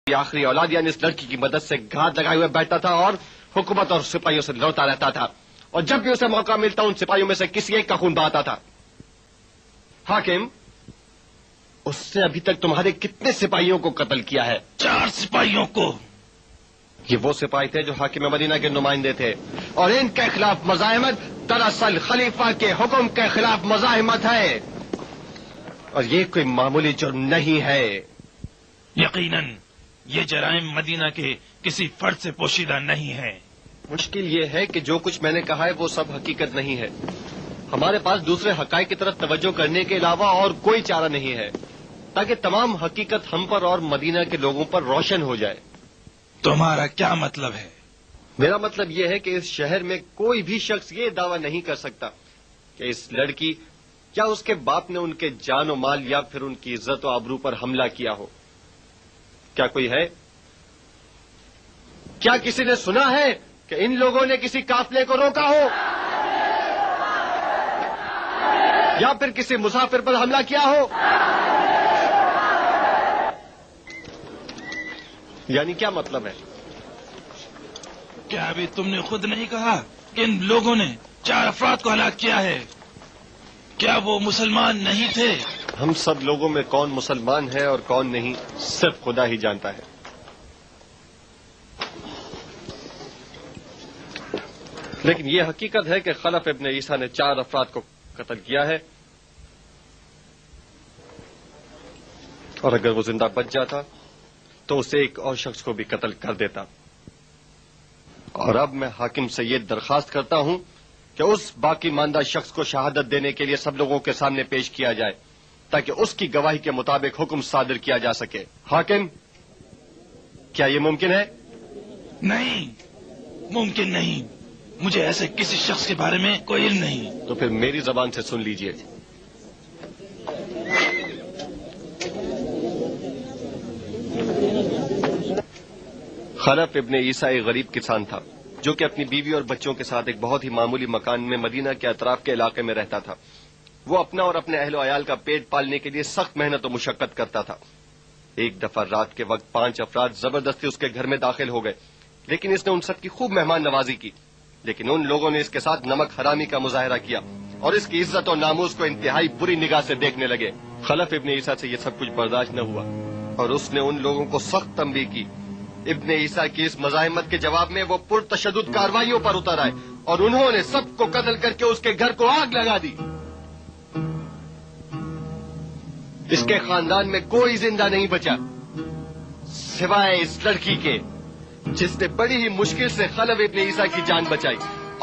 آخری اولاد یعنی اس لڑکی کی مدد سے گھات لگائے ہوئے بیٹھتا تھا اور حکومت اور سپاہیوں سے لڑتا رہتا تھا، اور جب بھی اسے موقع ملتا ان سپاہیوں میں سے کسی ایک کا خون بہاتا تھا۔ حاکم، اس نے ابھی تک تمہارے کتنے سپاہیوں کو قتل کیا ہے؟ 4 سپاہیوں کو۔ یہ وہ سپاہی تھے جو حاکم مدینہ کے نمائندے تھے، اور ان کے خلاف مزاحمت دراصل خلیفہ کے حکم کے خلاف مزاحمت ہے، اور یہ کوئی معمولی جرم نہیں ہے۔ یقیناً یہ جرائم مدینہ کے کسی فرد سے پوشیدہ نہیں ہے۔ مشکل یہ ہے کہ جو کچھ میں نے کہا ہے وہ سب حقیقت نہیں ہے۔ ہمارے پاس دوسرے حقائق کی طرف توجہ کرنے کے علاوہ اور کوئی چارہ نہیں ہے تاکہ تمام حقیقت ہم پر اور مدینہ کے لوگوں پر روشن ہو جائے۔ تمہارا کیا مطلب ہے؟ میرا مطلب یہ ہے کہ اس شہر میں کوئی بھی شخص یہ دعویٰ نہیں کر سکتا کہ اس لڑکی یا اس کے باپ نے ان کے جان و مال یا پھر ان کی عزت و آبرو پر حملہ کیا ہو۔ کیا کوئی ہے؟ کیا کسی نے سنا ہے کہ ان لوگوں نے کسی قافلے کو روکا ہو یا پھر کسی مسافر پر حملہ کیا ہو؟ یعنی کیا مطلب ہے؟ کیا ابھی تم نے خود نہیں کہا کہ ان لوگوں نے 4 افراد کو ہلاک کیا ہے؟ کیا وہ مسلمان نہیں تھے؟ ہم سب لوگوں میں کون مسلمان ہے اور کون نہیں صرف خدا ہی جانتا ہے۔ لیکن یہ حقیقت ہے کہ خلف ابن عیسیٰ نے 4 افراد کو قتل کیا ہے، اور اگر وہ زندہ بچ جاتا تو اسے ایک اور شخص کو بھی قتل کر دیتا۔ اور اب میں حاکم سے یہ درخواست کرتا ہوں کہ اس باقی ماندہ شخص کو شہادت دینے کے لیے سب لوگوں کے سامنے پیش کیا جائے تاکہ اس کی گواہی کے مطابق حکم صادر کیا جا سکے۔ حاکم، کیا یہ ممکن ہے؟ نہیں، ممکن نہیں۔ مجھے ایسے کسی شخص کے بارے میں کوئی علم نہیں۔ تو پھر میری زبان سے سن لیجئے۔ خلف ابن عیسیٰ ایک غریب کسان تھا جو کہ اپنی بیوی اور بچوں کے ساتھ ایک بہت ہی معمولی مکان میں مدینہ کے اطراف کے علاقے میں رہتا تھا۔ وہ اپنا اور اپنے اہل و عیال کا پیٹ پالنے کے لیے سخت محنت و مشقت کرتا تھا۔ ایک دفعہ رات کے وقت 5 افراد زبردستی اس کے گھر میں داخل ہو گئے، لیکن اس نے ان سب کی خوب مہمان نوازی کی، لیکن ان لوگوں نے اس کے ساتھ نمک حرامی کا مظاہرہ کیا اور اس کی عزت و ناموس کو انتہائی بری نگاہ سے دیکھنے لگے۔ خلف ابن عیسیٰ سے یہ سب کچھ برداشت نہ ہوا اور اس نے ان لوگوں کو سخت تنبیہ کی۔ ابن عیسیٰ کی اس مزاحمت کے جواب میں وہ پرتشدد کارروائیوں پر اتر آئے اور انہوں نے سب کو قتل کر کے اس کے گھر کو آگ لگا دی۔ اس کے خاندان میں کوئی زندہ نہیں بچا سوائے اس لڑکی کے جس نے بڑی ہی مشکل سے خلف ابن عیسیٰ کی جان بچائی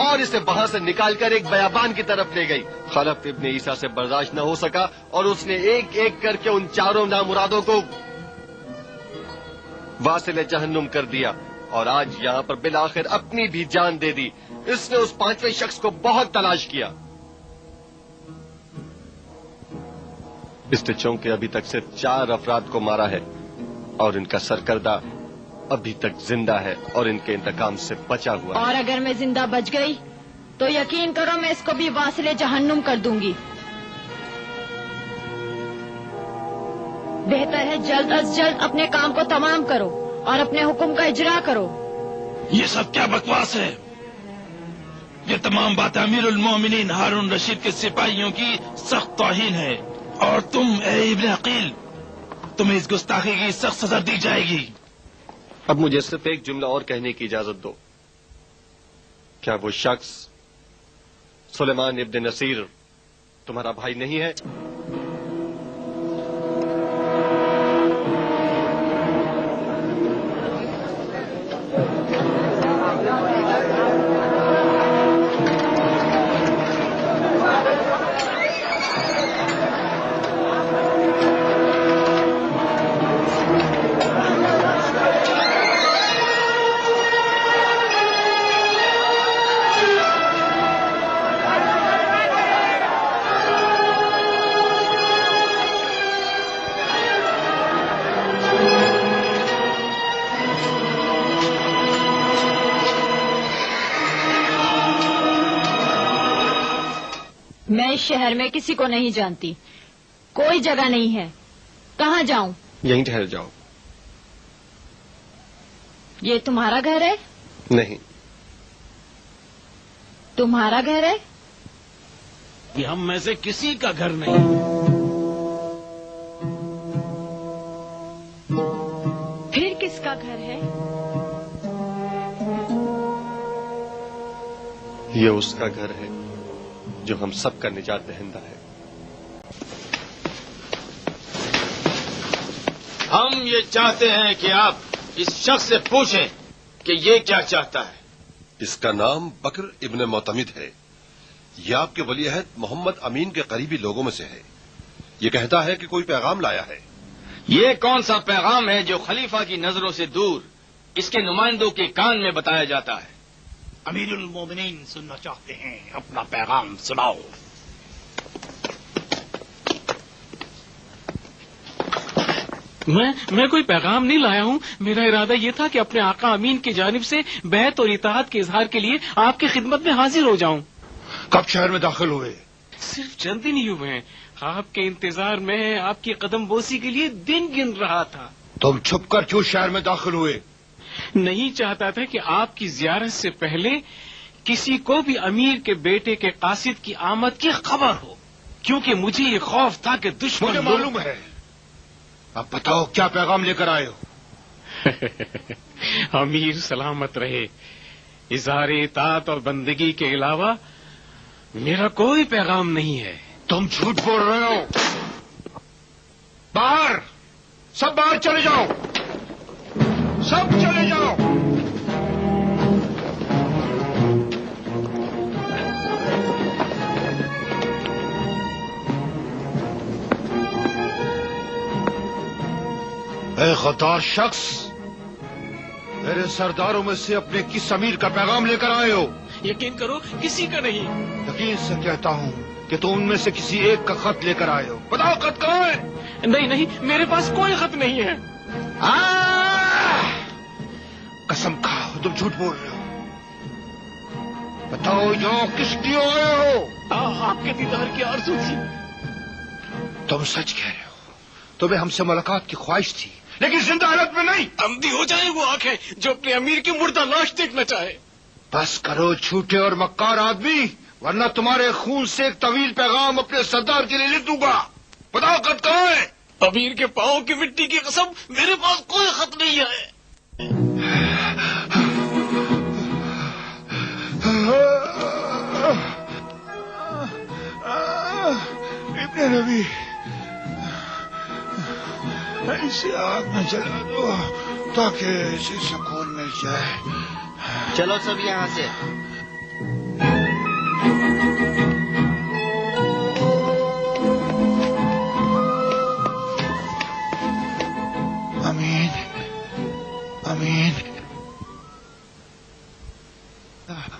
اور اسے وہاں سے نکال کر ایک بیابان کی طرف لے گئی۔ خلف ابن عیسیٰ سے برداشت نہ ہو سکا اور اس نے ایک ایک کر کے ان 4 نامرادوں کو واصل جہنم کر دیا اور آج یہاں پر بالآخر اپنی بھی جان دے دی۔ اس نے اس 5ویں شخص کو بہت تلاش کیا، اس نے چونکہ ابھی تک صرف 4 افراد کو مارا ہے اور ان کا سرکردہ ابھی تک زندہ ہے اور ان کے انتقام سے بچا ہوا ہے۔ اور اگر میں زندہ بچ گئی تو یقین کرو میں اس کو بھی واصل جہنم کر دوں گی۔ بہتر ہے جلد از جلد اپنے کام کو تمام کرو اور اپنے حکم کا اجرا کرو۔ یہ سب کیا بکواس ہے؟ یہ تمام باتیں امیر المومنین ہارون رشید کے سپاہیوں کی سخت توہین ہے، اور تم اے ابن عقیل، تمہیں اس گستاخی کی سخت سزا دی جائے گی۔ اب مجھے صرف ایک جملہ اور کہنے کی اجازت دو۔ کیا وہ شخص سلیمان ابن نصیر تمہارا بھائی نہیں ہے؟ میں اس شہر میں کسی کو نہیں جانتی، کوئی جگہ نہیں ہے، کہاں جاؤں؟ یہیں ٹھہر جاؤ۔ یہ تمہارا گھر ہے؟ نہیں. تمہارا گھر ہے؟ یہ ہم میں سے کسی کا گھر نہیں. پھر کس کا گھر ہے؟ یہ اس کا گھر ہے جو ہم سب کا نجات دہندہ ہے. ہم یہ چاہتے ہیں کہ آپ اس شخص سے پوچھیں کہ یہ کیا چاہتا ہے. اس کا نام بکر ابن معتمد ہے. یہ آپ کے ولی عہد محمد امین کے قریبی لوگوں میں سے ہے. یہ کہتا ہے کہ کوئی پیغام لایا ہے. یہ کون سا پیغام ہے جو خلیفہ کی نظروں سے دور اس کے نمائندوں کے کان میں بتایا جاتا ہے؟ امیر المومنین سننا چاہتے ہیں، اپنا پیغام سناؤ. میں کوئی پیغام نہیں لایا ہوں. میرا ارادہ یہ تھا کہ اپنے آقا امین کی جانب سے بیعت اور اطاعت کے اظہار کے لیے آپ کی خدمت میں حاضر ہو جاؤں. کب شہر میں داخل ہوئے؟ صرف چند دن ہی ہوئے ہیں. آپ کے انتظار میں آپ کی قدم بوسی کے لیے دن گن رہا تھا. تم چھپ کر کیوں شہر میں داخل ہوئے؟ نہیں چاہتا تھا کہ آپ کی زیارت سے پہلے کسی کو بھی امیر کے بیٹے کے قاصد کی آمد کی خبر ہو، کیونکہ مجھے یہ خوف تھا کہ دشمن مجھے معلوم ہے. اب بتاؤ کیا پیغام لے کر آئے ہو؟ امیر سلامت رہے. اظہار اطاعت اور بندگی کے علاوہ میرا کوئی پیغام نہیں ہے. تم جھوٹ بول رہے ہو. باہر، سب باہر چلے جاؤ، سب چلے جاؤ. اے غدار شخص، میرے سرداروں میں سے اپنے کس امیر کا پیغام لے کر آئے ہو؟ یقین کرو کسی کا نہیں. یقین سے کہتا ہوں کہ تم ان میں سے کسی ایک کا خط لے کر آئے ہو. بتاؤ خط کہاں ہے؟ نہیں، میرے پاس کوئی خط نہیں ہے. قسم کھاؤ تم جھوٹ بول رہے ہو. بتاؤ یہاں کس لیے آئے ہو؟ آپ کے دیدار کی آرزو تھی. تم سچ کہہ رہے ہو. تمہیں ہم سے ملاقات کی خواہش تھی، لیکن زندہ حالت میں نہیں. اندھی ہو جائے وہ آنکھیں جو اپنے امیر کی مردہ لاش دیکھنا چاہے. بس کرو جھوٹے اور مکار آدمی، ورنہ تمہارے خون سے ایک طویل پیغام اپنے سردار کے لیے لکھ دوں گا. بتاؤ خط کہاں ہے؟ امیر کے پاؤں کی مٹی کی قسم، میرے پاس کوئی خط نہیں ہے. ابن نبی، اسے آگ میں جلا دو تاکہ اسے سکون مل جائے. چلو سب یہاں سے. امین، امین،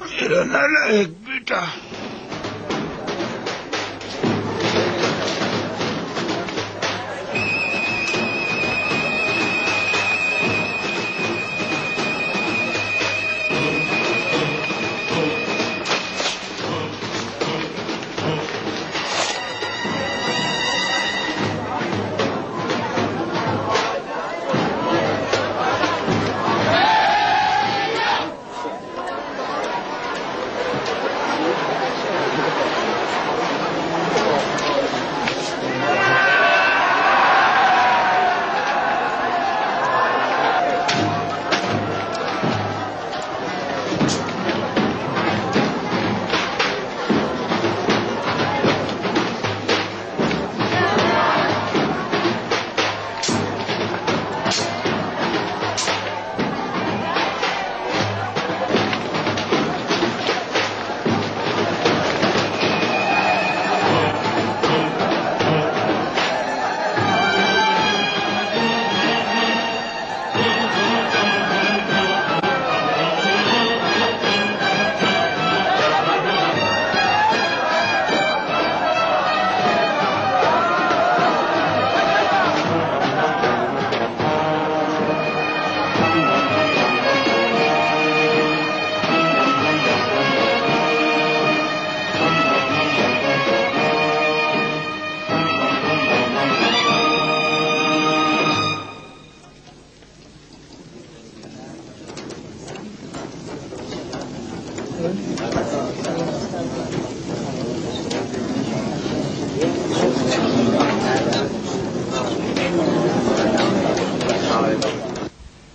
میرا نالائق بیٹا.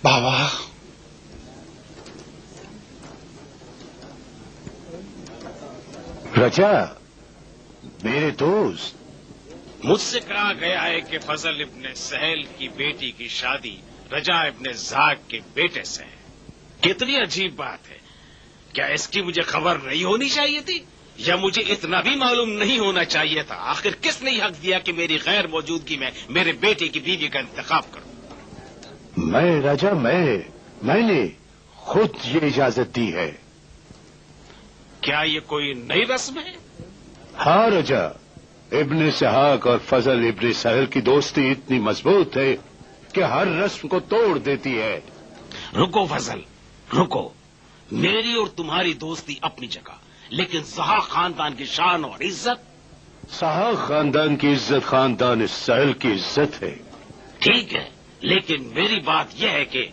بابا رجا میرے دوست، مجھ سے کہا گیا ہے کہ فضل ابن سہیل کی بیٹی کی شادی رجا ابن زاک کے بیٹے سے ہے. کتنی عجیب بات ہے. کیا اس کی مجھے خبر نہیں ہونی چاہیے تھی، یا مجھے اتنا بھی معلوم نہیں ہونا چاہیے تھا؟ آخر کس نے حق دیا کہ میری غیر موجودگی میں میرے بیٹے کی بیوی کا انتخاب کروں؟ میں رجا میں نے خود یہ اجازت دی ہے. کیا یہ کوئی نئی رسم ہے؟ ہاں رجا، ابن سحاق اور فضل ابن سہل کی دوستی اتنی مضبوط ہے کہ ہر رسم کو توڑ دیتی ہے. رکو فضل، رکو. میری اور تمہاری دوستی اپنی جگہ، لیکن سحاق خاندان کی شان اور عزت. سحاق خاندان کی عزت خاندان سہل کی عزت ہے. ٹھیک ہے، لیکن میری بات یہ ہے کہ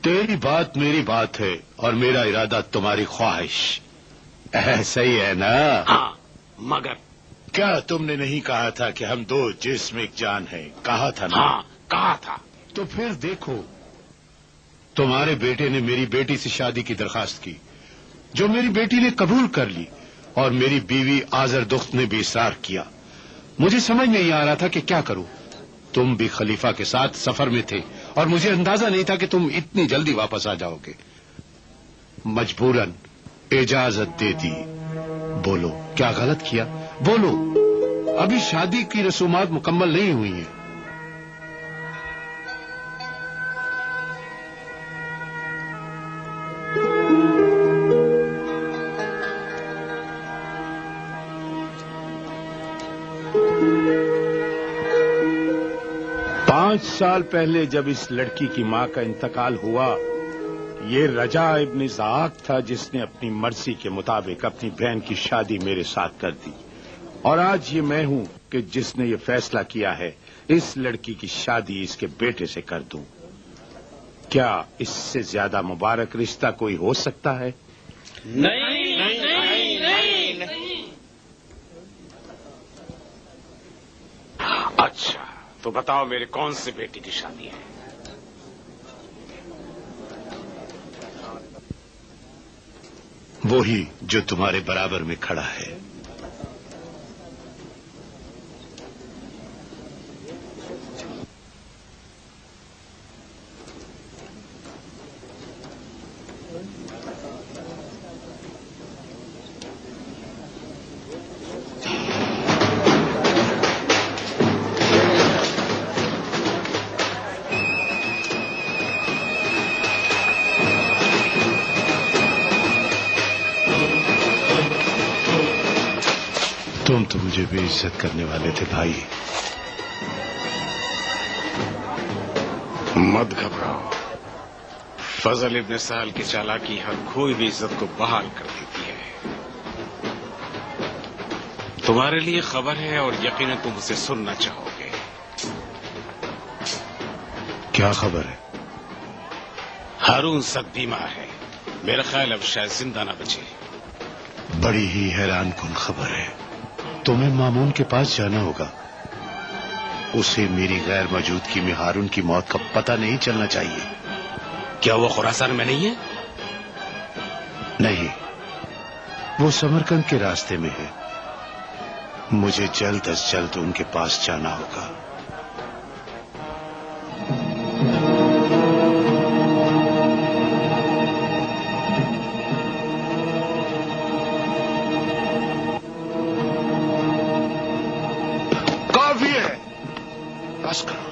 تیری بات میری بات ہے اور میرا ارادہ تمہاری خواہش. ایسا ہی ہے نا؟ ہاں، مگر کیا تم نے نہیں کہا تھا کہ ہم دو جسم ایک جان ہیں؟ کہا تھا نا؟ ہاں کہا تھا. تو پھر دیکھو، تمہارے بیٹے نے میری بیٹی سے شادی کی درخواست کی جو میری بیٹی نے قبول کر لی، اور میری بیوی آذر دخت نے بھی اصرار کیا. مجھے سمجھ نہیں آ رہا تھا کہ کیا کروں. تم بھی خلیفہ کے ساتھ سفر میں تھے اور مجھے اندازہ نہیں تھا کہ تم اتنی جلدی واپس آ جاؤ گے. مجبوراً اجازت دے دی. بولو کیا غلط کیا؟ بولو. ابھی شادی کی رسومات مکمل نہیں ہوئی ہیں. پانچ سال پہلے جب اس لڑکی کی ماں کا انتقال ہوا، یہ رجا ابن زاک تھا جس نے اپنی مرضی کے مطابق اپنی بہن کی شادی میرے ساتھ کر دی. اور آج یہ میں ہوں کہ جس نے یہ فیصلہ کیا ہے اس لڑکی کی شادی اس کے بیٹے سے کر دوں. کیا اس سے زیادہ مبارک رشتہ کوئی ہو سکتا ہے؟ نہیں نہیں نہیں نہیں. اچھا تو بتاؤ میرے کون سے بیٹی کی شادی ہے؟ وہی جو تمہارے برابر میں کھڑا ہے. تم تو مجھے بے عزت کرنے والے تھے بھائی. مت گھبراؤ. فضل ابن سہل کی چالاکی ہر کوئی بھی عزت کو بحال کر دیتی ہے. تمہارے لیے خبر ہے اور یقیناً تم اسے سننا چاہو گے. کیا خبر ہے؟ ہارون سخت بیمار ہے. میرا خیال اب شاید زندہ نہ بچے. بڑی ہی حیران کن خبر ہے. تمہیں مامون کے پاس جانا ہوگا. اسے میری غیر موجودگی میں ہارون کی موت کا پتہ نہیں چلنا چاہیے. کیا وہ خراسان میں نہیں ہے؟ نہیں، وہ سمرقند کے راستے میں ہے. مجھے جلد از جلد ان کے پاس جانا ہوگا. کافی ہے، بس کرو.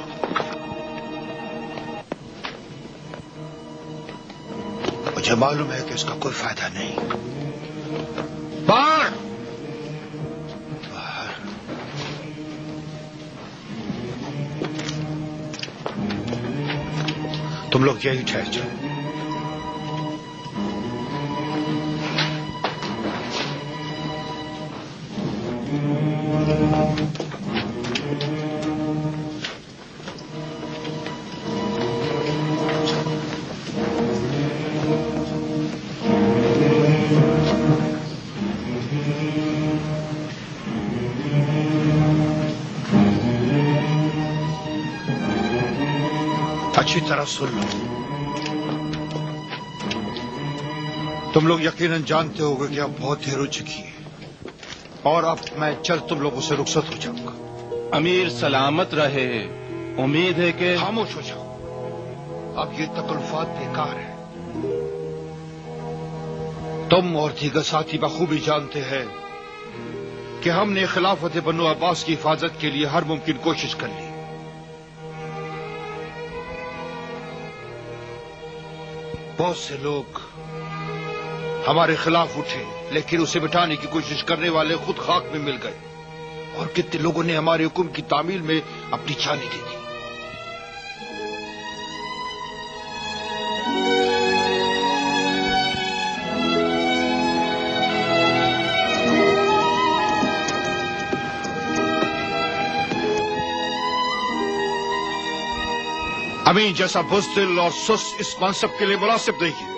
مجھے معلوم ہے کہ اس کا کوئی فائدہ نہیں. باہر تم لوگ یہی ٹھہر جاؤ. اچھی طرح سن لو، تم لوگ یقیناً جانتے ہوگے کہ اب بہت دیر ہو چکی ہے اور اب میں جلد تم لوگوں سے رخصت ہو جاؤں گا۔ امیر سلامت رہے، امید ہے کہ خاموش ہو جاؤ، اب یہ تکلفات بیکار ہے۔ تم اور دیگر ساتھی بخوبی جانتے ہیں کہ ہم نے خلافت بنو عباس کی حفاظت کے لیے ہر ممکن کوشش کر لی۔ بہت سے لوگ ہمارے خلاف اٹھے لیکن اسے مٹانے کی کوشش کرنے والے خود خاک میں مل گئے، اور کتنے لوگوں نے ہمارے حکم کی تعمیل میں اپنی جانیں دے دی۔ امین جیسا بزدل اور سست اس منصب کے لیے مناسب نہیں ہے۔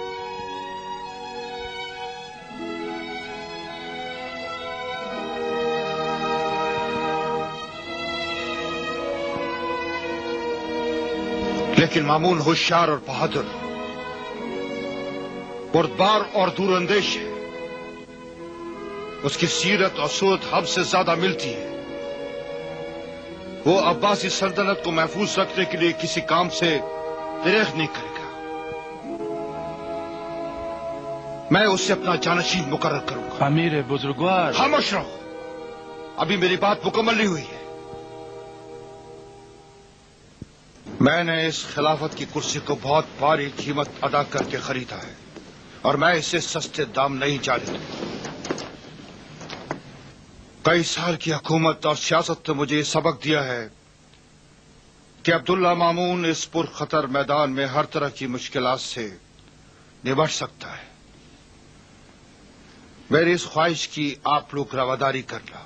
لیکن مامون ہوشیار اور بہادر، بردبار اور دور اندیش ہے، اس کی سیرت اور صورت ہم سے زیادہ ملتی ہے۔ وہ عباسی سلطنت کو محفوظ رکھنے کے لیے کسی کام سے دریغ نہیں کرے گا۔ میں اسے اپنا جانشین مقرر کروں گا۔ امیر بزرگوار، خاموش رہو، ابھی میری بات مکمل نہیں ہوئی ہے۔ میں نے اس خلافت کی کرسی کو بہت بھاری قیمت ادا کر کے خریدا ہے اور میں اسے سستے دام نہیں جانے دوں۔ کئی سال کی حکومت اور سیاست نے مجھے یہ سبق دیا ہے کہ عبداللہ مامون اس پرخطر میدان میں ہر طرح کی مشکلات سے نمٹ سکتا ہے۔ میری اس خواہش کی آپ لوگ رواداری کرنا۔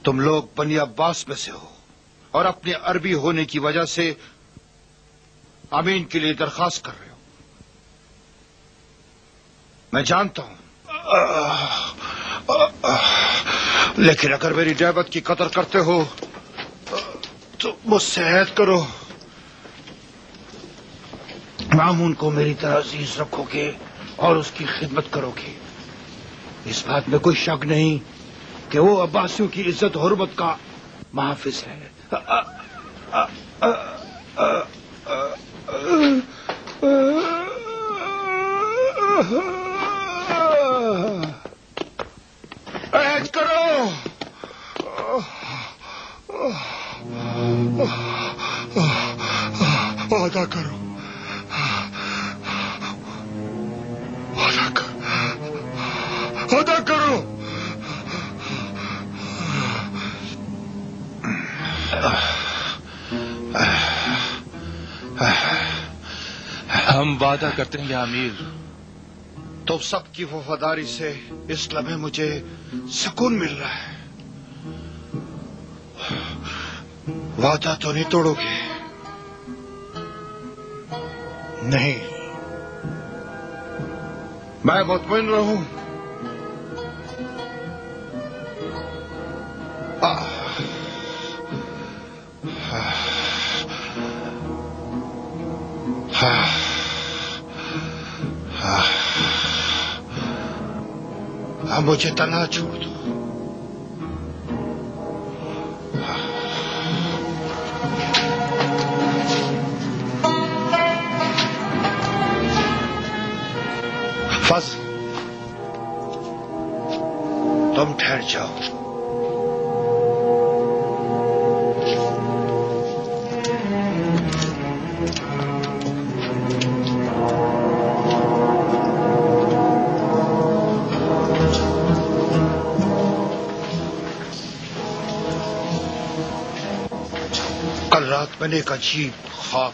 تم لوگ بنی عباس میں سے ہو اور اپنے عربی ہونے کی وجہ سے امین کے لیے درخواست کر رہے ہو۔ میں جانتا ہوں، لیکن اگر میری ڈیبت کی قدر کرتے ہو تو مجھ سے عہد کرو، مامون کو میری طرح عزیز رکھو گے اور اس کی خدمت کرو گے۔ اس بات میں کوئی شک نہیں کہ وہ عباسیوں کی عزت و حرمت کا محافظ ہے۔ عہد کرو، وعدہ کرو، وعدہ کرو۔ ہم وعدہ کرتے ہیں یا امیر۔ تو سب کی وفاداری سے اس لمحے مجھے سکون مل رہا ہے۔ وعدہ تو نہیں توڑو گے؟ نہیں، میں مطمئن رہوں۔ اب مجھے تنہا چھوڑ دو۔ فضل، تم ٹھہر جاؤ۔ کل رات میں نے ایک عجیب خواب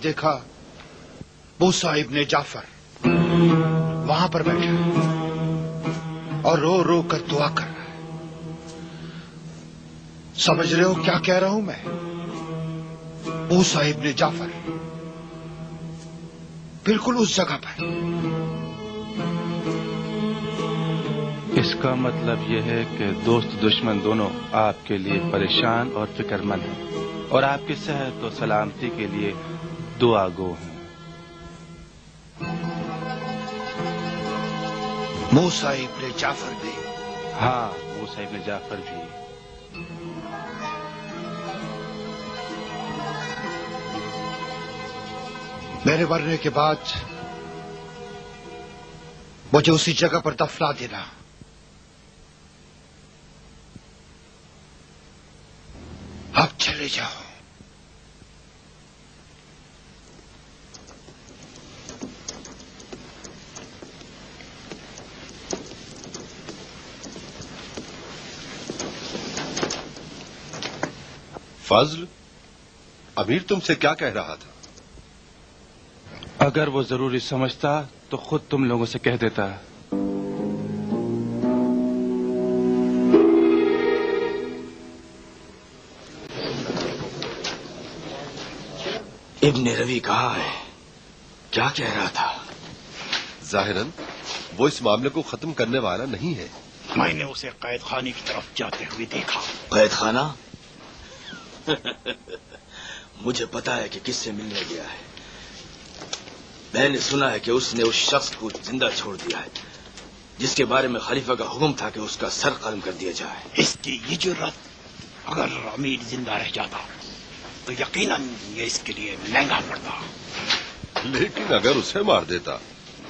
دیکھا۔ موسیٰ ابن جعفر وہاں پر بیٹھا اور رو رو کر دعا کر رہا ہے۔ سمجھ رہے ہو کیا کہہ رہا ہوں میں؟ موسیٰ ابن جعفر بالکل اس جگہ پر۔ اس اس کا مطلب یہ ہے کہ دوست دشمن دونوں آپ کے لیے پریشان اور فکر مند ہیں اور آپ کی صحت و سلامتی کے لیے دعا گو ہیں۔ موسیٰ ابن جعفر بھی؟ ہاں، موسیٰ ابن جعفر بھی۔ میرے مرنے کے بعد مجھے اسی جگہ پر دفنا دینا۔ اب چلے جاؤ۔ فضل، امیر تم سے کیا کہہ رہا تھا؟ اگر وہ ضروری سمجھتا تو خود تم لوگوں سے کہہ دیتا۔ ابن روی کہاں ہے؟ کیا کہہ رہا تھا؟ ظاہراً وہ اس معاملے کو ختم کرنے والا نہیں ہے۔ میں نے اسے قید خانے کی طرف جاتے ہوئے دیکھا۔ قید خانہ؟ مجھے پتا ہے کہ کس سے ملنے گیا ہے۔ میں نے سنا ہے کہ اس نے اس شخص کو زندہ چھوڑ دیا ہے جس کے بارے میں خلیفہ کا حکم تھا کہ اس کا سر قلم کر دیا جائے۔ اس کی یہ جرات، اگر امیر زندہ رہ جاتا تو یقیناً یہ اس کے لیے مہنگا پڑتا۔ لیکن اگر اسے مار دیتا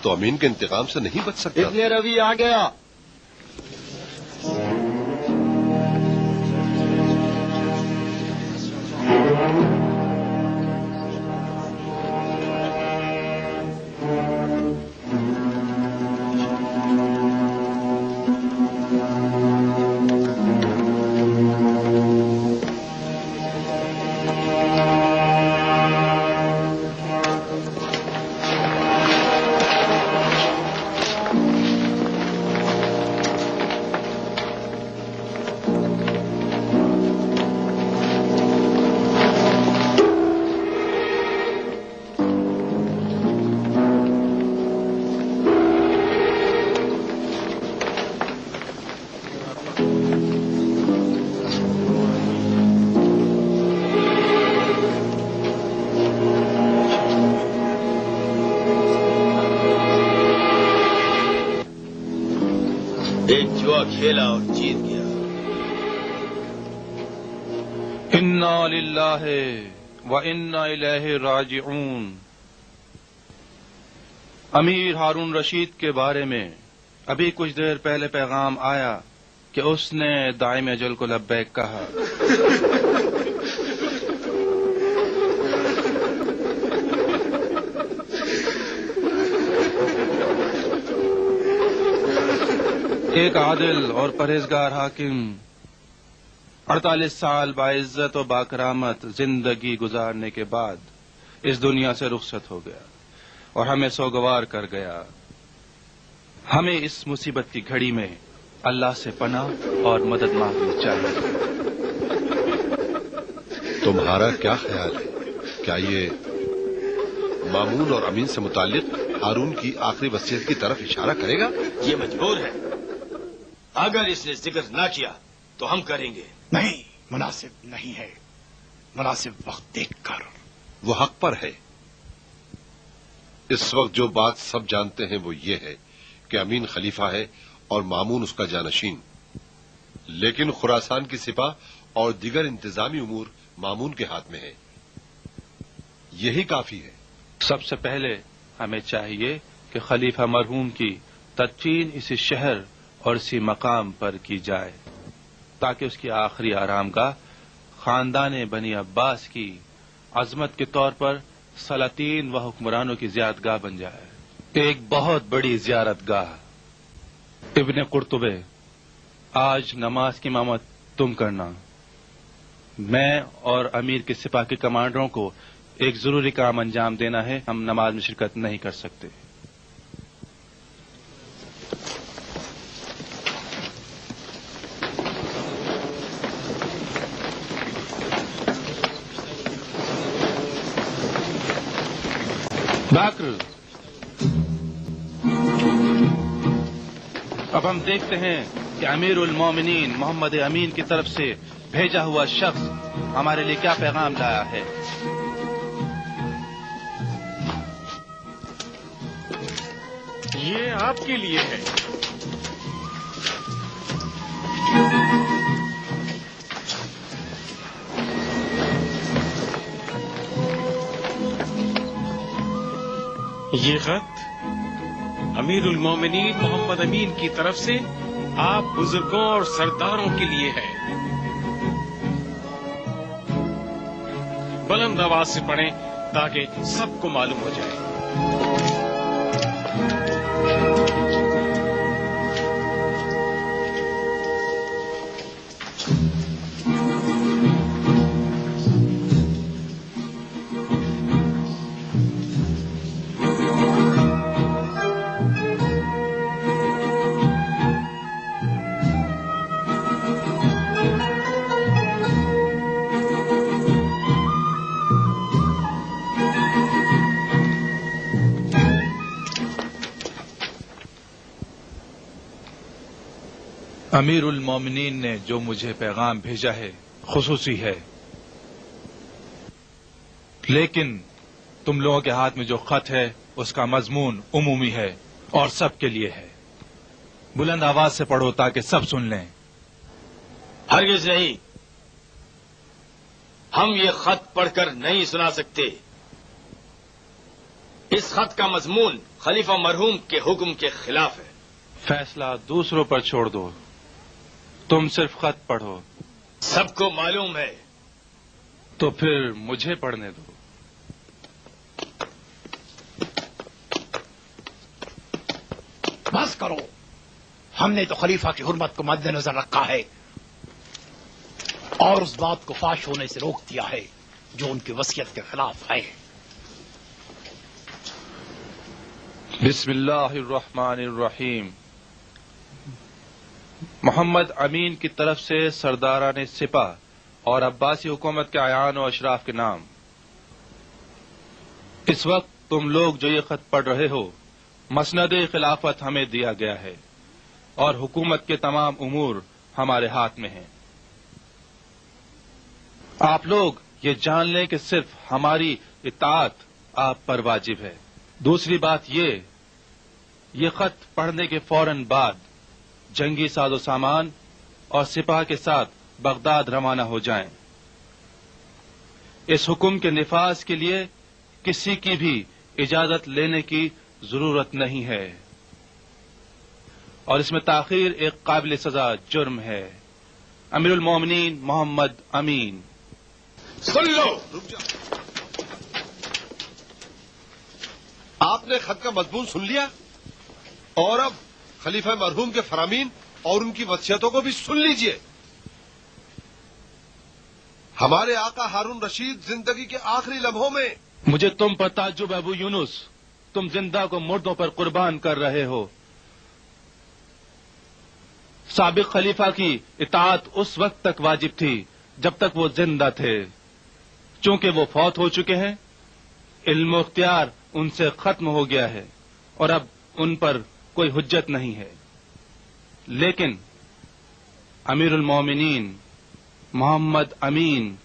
تو امین کے انتقام سے نہیں بچ سکتا۔ ابن روی آ گیا۔ ایک جوا کھیلا اور جیت گیا۔ انا للہ و انا الیہ راجعون۔ امیر ہارون رشید کے بارے میں ابھی کچھ دیر پہلے پیغام آیا کہ اس نے دائم اجل کو لبیک کہا۔ ایک عادل اور پرہیزگار حاکم 48 سال باعزت و باکرامت زندگی گزارنے کے بعد اس دنیا سے رخصت ہو گیا اور ہمیں سوگوار کر گیا۔ ہمیں اس مصیبت کی گھڑی میں اللہ سے پناہ اور مدد مانگنی چاہیے۔ تمہارا کیا خیال ہے؟ کیا یہ مامون اور امین سے متعلق ہارون کی آخری وصیت کی طرف اشارہ کرے گا؟ یہ مجبور ہے۔ اگر اس نے ذکر نہ کیا تو ہم کریں گے۔ نہیں، مناسب نہیں ہے۔ مناسب وقت دیکھ کر۔ وہ حق پر ہے۔ اس وقت جو بات سب جانتے ہیں وہ یہ ہے کہ امین خلیفہ ہے اور مامون اس کا جانشین، لیکن خراسان کی سپاہ اور دیگر انتظامی امور مامون کے ہاتھ میں ہے۔ یہی کافی ہے۔ سب سے پہلے ہمیں چاہیے کہ خلیفہ مرحوم کی تدفین اسی شہر اور اسی مقام پر کی جائے تاکہ اس کی آخری آرام گاہ خاندان بنی عباس کی عظمت کے طور پر سلاطین و حکمرانوں کی زیارت گاہ بن جائے، ایک بہت بڑی زیارت گاہ۔ ابن قرطبہ، آج نماز کی امامت تم کرنا۔ میں اور امیر کے سپاہ کے کمانڈروں کو ایک ضروری کام انجام دینا ہے، ہم نماز میں شرکت نہیں کر سکتے۔ اب ہم دیکھتے ہیں کہ امیر المومنین محمد امین کی طرف سے بھیجا ہوا شخص ہمارے لیے کیا پیغام لایا ہے۔ یہ آپ کے لیے ہے۔ یہ خط امیر المومنین محمد امین کی طرف سے آپ بزرگوں اور سرداروں کے لیے ہے۔ بلند آواز سے پڑھیں تاکہ سب کو معلوم ہو جائے۔ امیر المومنین نے جو مجھے پیغام بھیجا ہے خصوصی ہے، لیکن تم لوگوں کے ہاتھ میں جو خط ہے اس کا مضمون عمومی ہے اور سب کے لیے ہے۔ بلند آواز سے پڑھو تاکہ سب سن لیں۔ ہرگز نہیں، ہم یہ خط پڑھ کر نہیں سنا سکتے۔ اس خط کا مضمون خلیفہ مرحوم کے حکم کے خلاف ہے۔ فیصلہ دوسروں پر چھوڑ دو، تم صرف خط پڑھو۔ سب کو معلوم ہے۔ تو پھر مجھے پڑھنے دو۔ بس کرو، ہم نے تو خلیفہ کی حرمت کو مد نظر رکھا ہے اور اس بات کو فاش ہونے سے روک دیا ہے جو ان کی وصیت کے خلاف ہے۔ بسم اللہ الرحمن الرحیم۔ محمد امین کی طرف سے سرداران سپاہ اور عباسی حکومت کے اعیان و اشراف کے نام۔ اس وقت تم لوگ جو یہ خط پڑھ رہے ہو، مسند خلافت ہمیں دیا گیا ہے اور حکومت کے تمام امور ہمارے ہاتھ میں ہیں۔ آپ لوگ یہ جان لیں کہ صرف ہماری اطاعت آپ پر واجب ہے۔ دوسری بات یہ خط پڑھنے کے فوراً بعد جنگی ساز و سامان اور سپاہ کے ساتھ بغداد روانہ ہو جائیں۔ اس حکم کے نفاذ کے لیے کسی کی بھی اجازت لینے کی ضرورت نہیں ہے اور اس میں تاخیر ایک قابل سزا جرم ہے۔ امیر المومنین محمد امین۔ سن لو، آپ نے خط کا مضمون سن لیا اور اب خلیفہ مرحوم کے فرامین اور ان کی وصیتوں کو بھی سن لیجئے۔ ہمارے آقا ہارون رشید زندگی کے آخری لمحوں میں مجھے تم پر تعجب ہے ابو یونس، تم زندہ کو مردوں پر قربان کر رہے ہو۔ سابق خلیفہ کی اطاعت اس وقت تک واجب تھی جب تک وہ زندہ تھے، چونکہ وہ فوت ہو چکے ہیں۔ علم و اختیار ان سے ختم ہو گیا ہے اور اب ان پر کوئی حجت نہیں ہے، لیکن امیر المومنین محمد امین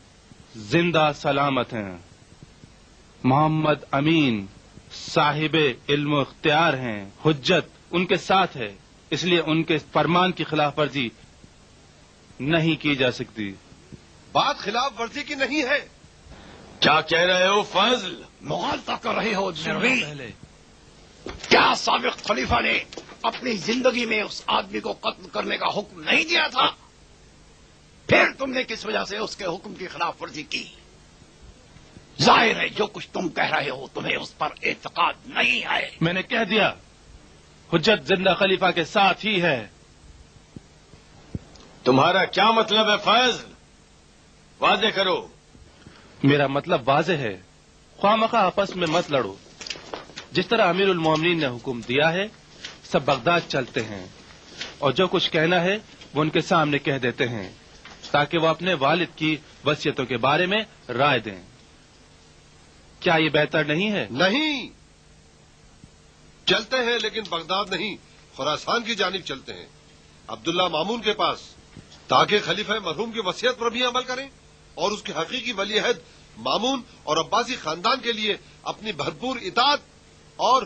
زندہ سلامت ہیں۔ محمد امین صاحب علم و اختیار ہیں، حجت ان کے ساتھ ہے، اس لیے ان کے فرمان کی خلاف ورزی نہیں کی جا سکتی۔ بات خلاف ورزی کی نہیں ہے۔ کیا کہہ رہے ہو فضل؟ مغالطہ کر رہے ہو جنوبی۔ کیا سابق خلیفہ نے اپنی زندگی میں اس آدمی کو قتل کرنے کا حکم نہیں دیا تھا؟ پھر تم نے کس وجہ سے اس کے حکم کی خلاف ورزی کی؟ ظاہر ہے جو کچھ تم کہہ رہے ہو تمہیں اس پر اعتقاد نہیں ہے۔ میں نے کہہ دیا، حجت زندہ خلیفہ کے ساتھ ہی ہے۔ تمہارا کیا مطلب ہے فضل؟ واضح کرو۔ میرا مطلب واضح ہے، خواہ مخواہ آپس میں مت لڑو۔ جس طرح امیر المومنین نے حکم دیا ہے سب بغداد چلتے ہیں اور جو کچھ کہنا ہے وہ ان کے سامنے کہہ دیتے ہیں تاکہ وہ اپنے والد کی وصیتوں کے بارے میں رائے دیں۔ کیا یہ بہتر نہیں ہے؟ نہیں، چلتے ہیں لیکن بغداد نہیں، خراسان کی جانب چلتے ہیں، عبداللہ مامون کے پاس، تاکہ خلیفہ مرحوم کی وصیت پر بھی عمل کریں اور اس کے حقیقی ولی عہد مامون اور عباسی خاندان کے لیے اپنی بھرپور اطاعت اور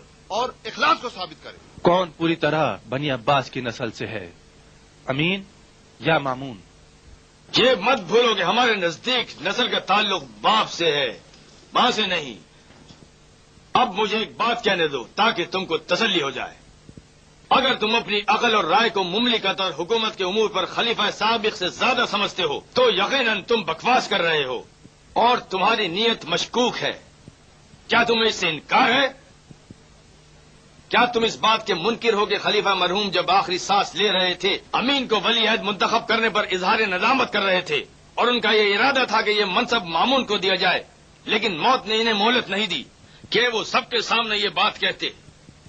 اخلاص کو ثابت کریں۔ کون پوری طرح بنی عباس کی نسل سے ہے، امین یا مامون؟ یہ مت بھولو کہ ہمارے نزدیک نسل کا تعلق باپ سے ہے، ماں سے نہیں۔ اب مجھے ایک بات کہنے دو تاکہ تم کو تسلی ہو جائے۔ اگر تم اپنی عقل اور رائے کو مملکت اور حکومت کے امور پر خلیفہ سابق سے زیادہ سمجھتے ہو تو یقیناً تم بکواس کر رہے ہو اور تمہاری نیت مشکوک ہے۔ کیا تمہیں اس سے انکار ہے؟ کیا تم اس بات کے منکر ہو کہ خلیفہ مرحوم جب آخری سانس لے رہے تھے امین کو ولی عہد منتخب کرنے پر اظہار ندامت کر رہے تھے اور ان کا یہ ارادہ تھا کہ یہ منصب مامون کو دیا جائے، لیکن موت نے انہیں مہلت نہیں دی کہ وہ سب کے سامنے یہ بات کہتے؟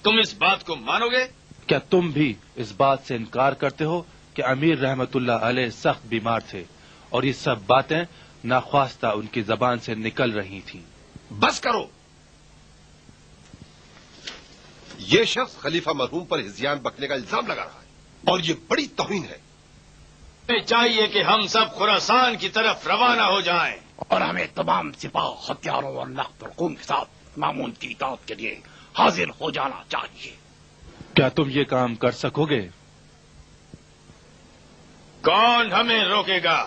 تم اس بات کو مانو گے؟ کیا تم بھی اس بات سے انکار کرتے ہو کہ امیر رحمت اللہ علیہ سخت بیمار تھے اور یہ سب باتیں ناخواستہ ان کی زبان سے نکل رہی تھیں؟ بس کرو، یہ شخص خلیفہ مرحوم پر ہذیان بکنے کا الزام لگا رہا ہے اور یہ بڑی توہین ہے۔ ہمیں چاہیے کہ ہم سب خراسان کی طرف روانہ ہو جائیں اور ہمیں تمام سپاہ ہتھیاروں اور لخت اور خون کے ساتھ مامون کی اطاعت کے لیے حاضر ہو جانا چاہیے۔ کیا تم یہ کام کر سکو گے؟ کون ہمیں روکے گا؟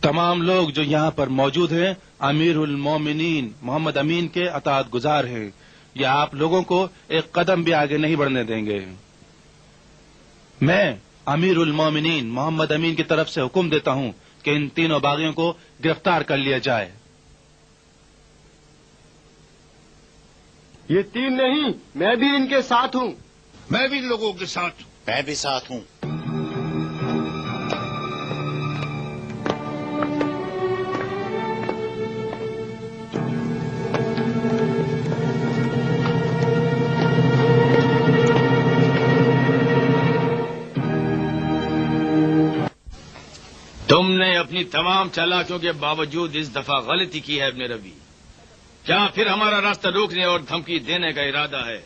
تمام لوگ جو یہاں پر موجود ہیں امیر المومنین محمد امین کے اطاعت گزار ہیں، یا آپ لوگوں کو ایک قدم بھی آگے نہیں بڑھنے دیں گے۔ میں امیر المومنین محمد امین کی طرف سے حکم دیتا ہوں کہ ان تینوں باغیوں کو گرفتار کر لیا جائے۔ یہ تین نہیں، میں بھی ان کے ساتھ ہوں۔ میں بھی ان لوگوں کے ساتھ ہوں۔ میں بھی ساتھ ہوں۔ تم نے اپنی تمام چالاکیوں کے باوجود اس دفعہ غلطی کی ہے ابن ربی۔ کیا پھر ہمارا راستہ روکنے اور دھمکی دینے کا ارادہ ہے؟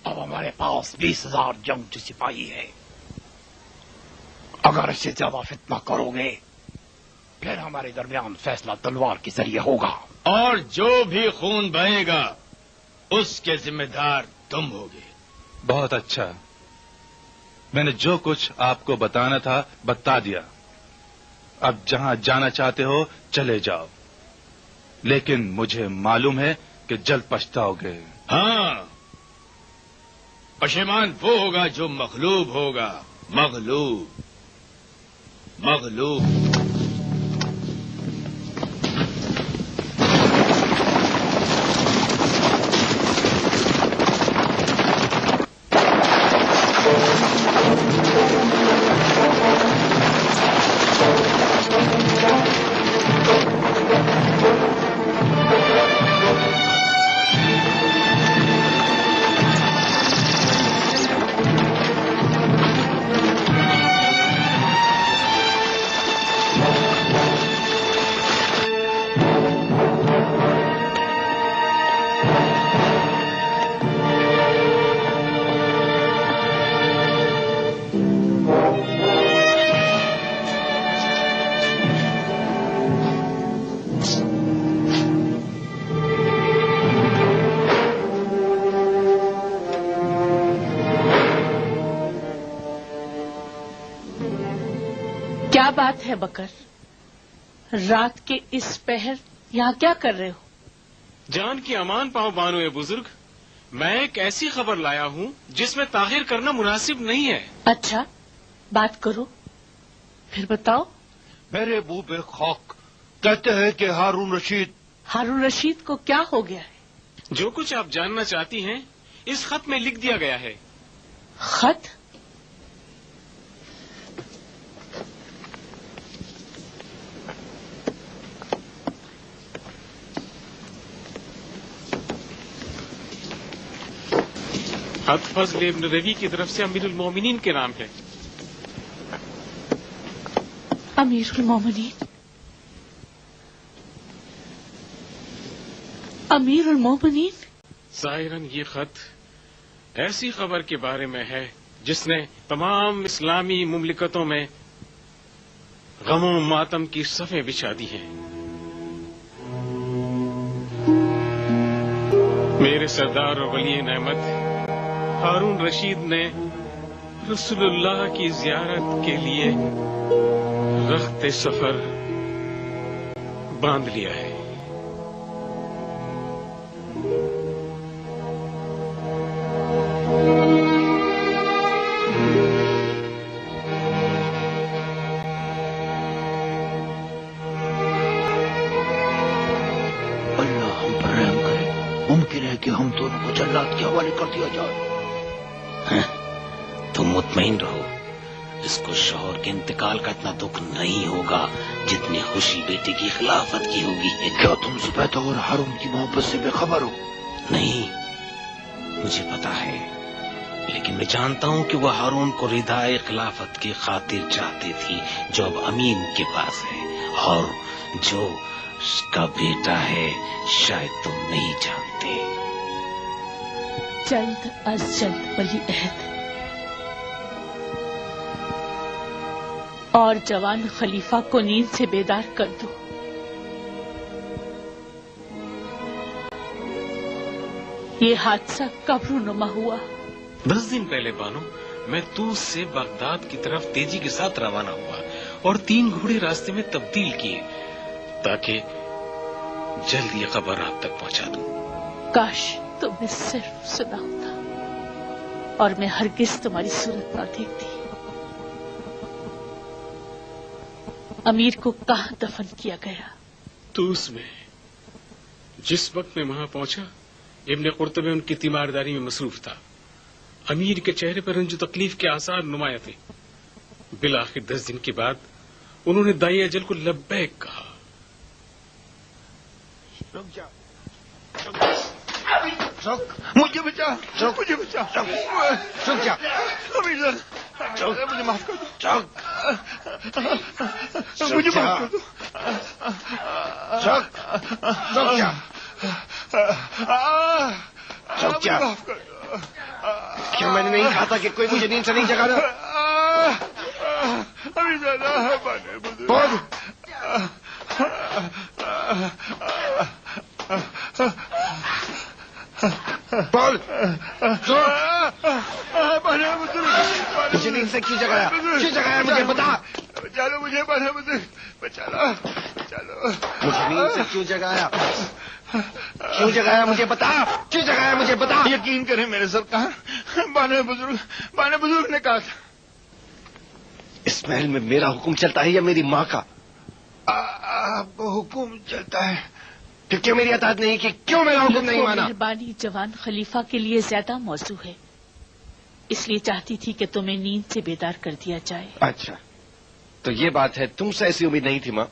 اب ہمارے پاس 20,000 جنگجو سپاہی ہے، اگر اس سے زیادہ فتنہ کرو گے پھر ہمارے درمیان فیصلہ تلوار کے ذریعے ہوگا، اور جو بھی خون بہے گا اس کے ذمہ دار تم ہوگے۔ بہت اچھا، میں نے جو کچھ آپ کو بتانا تھا بتا دیا۔ اب جہاں جانا چاہتے ہو چلے جاؤ، لیکن مجھے معلوم ہے کہ جلد پچھتاؤ گے۔ ہاں، پشیمان وہ ہوگا جو مغلوب ہوگا۔ مغلوب مغلوب۔ کیا بات ہے بکر؟ رات کے اس پہر یہاں کیا کر رہے ہو؟ جان کی امان پاؤ بانو بزرگ، میں ایک ایسی خبر لایا ہوں جس میں تاخیر کرنا مناسب نہیں ہے۔ اچھا، بات کرو، پھر بتاؤ۔ میرے منہ پہ خاک، کہتے ہیں کہ ہارون رشید کو کیا ہو گیا ہے؟ جو کچھ آپ جاننا چاہتی ہیں اس خط میں لکھ دیا گیا ہے۔ خط؟ خط فضل ابن روی کی طرف سے امیر المومنین کے نام ہے۔ امیر المومنین؟ امیر المومنین؟ ظاہراً یہ خط ایسی خبر کے بارے میں ہے جس نے تمام اسلامی مملکتوں میں غم و ماتم کی صفیں بچھا دی ہیں. میرے سردار اور ولی نعمت ہارون رشید نے رسول اللہ کی زیارت کے لیے رخت سفر باندھ لیا ہے. اللہ ہم پر رحم کرے. ممکن ہے کہ ہم دونوں کو جلات کے حوالے کر دیا جائے. تم مطمئن رہو، اس کو شوہر کے انتقال کا اتنا دکھ نہیں ہوگا جتنی خوشی بیٹے کی خلافت کی ہوگی. کیا تم زبیدہ اور ہارون کی محبت سے بے خبر ہو؟ نہیں، مجھے پتا ہے، لیکن میں جانتا ہوں کہ وہ ہارون کو ردائے خلافت کی خاطر چاہتے تھی جو اب امین کے پاس ہے، اور جو اس کا بیٹا ہے شاید تم نہیں جانتے. جلد از جلد ولی عہد اور جوان خلیفہ کو نیند سے بیدار کر دو. یہ حادثہ کب رونما ہوا؟ 10 دن پہلے بانو میں طوس سے بغداد کی طرف تیزی کے ساتھ روانہ ہوا اور 3 گھوڑے راستے میں تبدیل کیے تاکہ جلد یہ خبر آپ تک پہنچا دوں. کاش تمہیں صرف سنا ہوتا اور میں ہرگز تمہاری صورت نہ دیکھتی. امیر کو کہاں دفن کیا گیا؟ طوس میں. جس وقت میں وہاں پہنچا ابن قرطبہ ان کی تیمارداری میں مصروف تھا. امیر کے چہرے پر رنج و تکلیف کے آثار نمایاں تھے. بالآخر 10 دن کے بعد انہوں نے دائی اجل کو لبیک کہا. رک جا، مجھے بچا، مجھے بچا، رک جا، مجھے معاف کر دو، مجھے معاف کر دو، رک جا، رک جا. کیا میں نے نہیں کہا تھا کہ کوئی مجھے نیند سے نہیں جگانا؟ بول. بول. مجھے نیند سے کیوں جگایا؟ کیوں جگایا مجھے بتا. چلو مجھے بچا لو. مجھے نیند سے کیوں جگایا؟ کیوں جگایا مجھے بتا. کیوں جگایا مجھے بتا. یقین کریں میرے سرکار، بانے بزرگ نے کہا تھا. اس محل میں میرا حکم چلتا ہے یا میری ماں کا؟ آپ کو حکم چلتا ہے. کہ کیوں میری اطاعت نہیں کی؟ کیوں میرا حکم نہیں مانا؟ مہربانی جوان خلیفہ کے لیے زیادہ موضوع ہے، اس لیے چاہتی تھی کہ تمہیں نیند سے بیدار کر دیا جائے. اچھا تو یہ بات ہے. تم سے ایسی امید نہیں تھی ماں.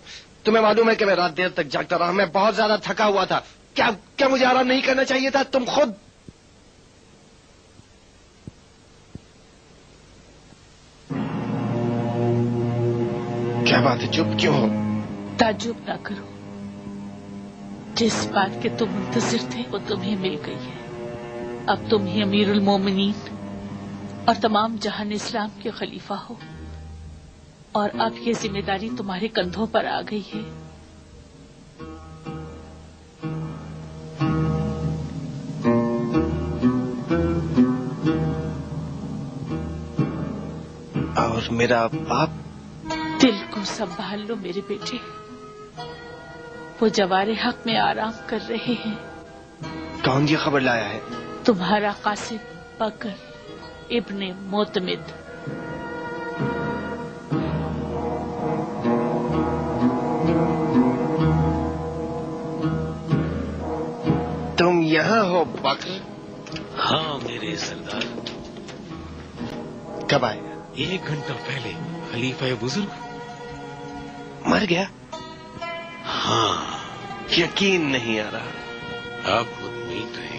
تمہیں معلوم ہے کہ میں رات دیر تک جاگتا رہا. میں بہت زیادہ تھکا ہوا تھا. کیا مجھے آرام نہیں کرنا چاہیے تھا؟ تم خود کیا بات ہے؟ چپ کیوں ہو؟ تعجب نہ کرو، جس بات کے تم منتظر تھے وہ تمہیں مل گئی ہے. اب تم ہی امیر المومنین اور تمام جہان اسلام کے خلیفہ ہو، اور اب یہ ذمہ داری تمہارے کندھوں پر آ گئی ہے. اور میرا باپ؟ دل کو سنبھال لو میرے بیٹے، وہ جوار حق میں آرام کر رہے ہیں. کون یہ خبر لایا ہے؟ تمہارا قاصد بکر ابن معتمد. تم یہاں ہو بکر؟ ہاں میرے سردار. کب آئے؟ 1 گھنٹہ پہلے. خلیفہ بزرگ مر گیا؟ ہاں. یقین نہیں آ رہا. آپ مطمئن رہے.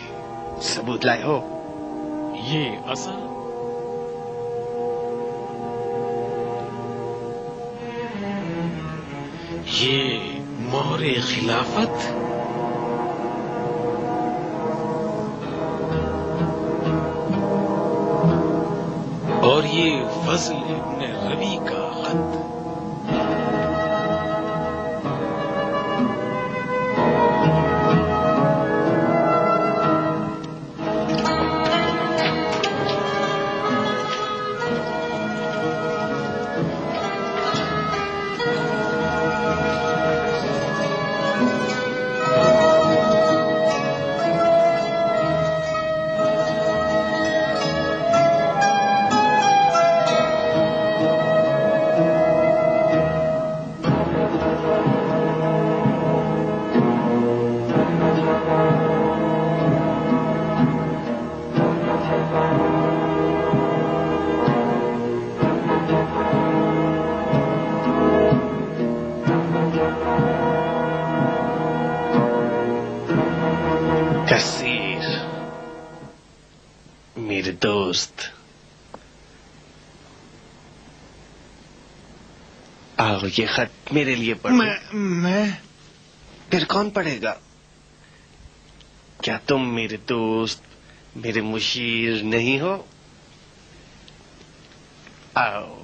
ثبوت لائے ہو؟ یہ اصل یہ مہر خلافت. یہ فضل ابن روی کا خط. کثیر میرے دوست، آؤ یہ خط میرے لیے پڑھو. میں پھر کون پڑھے گا؟ کیا تم میرے دوست، میرے مشیر نہیں ہو؟ آؤ.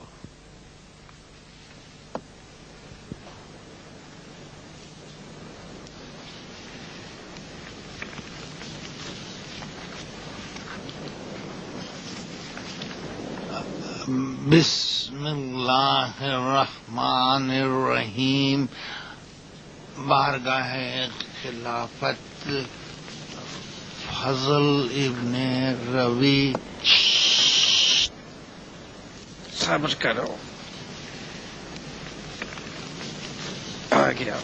بسم اللہ الرحمن الرحیم. بارگاہ خلافت فضل ابن روی. صبر کرو، آ گیا.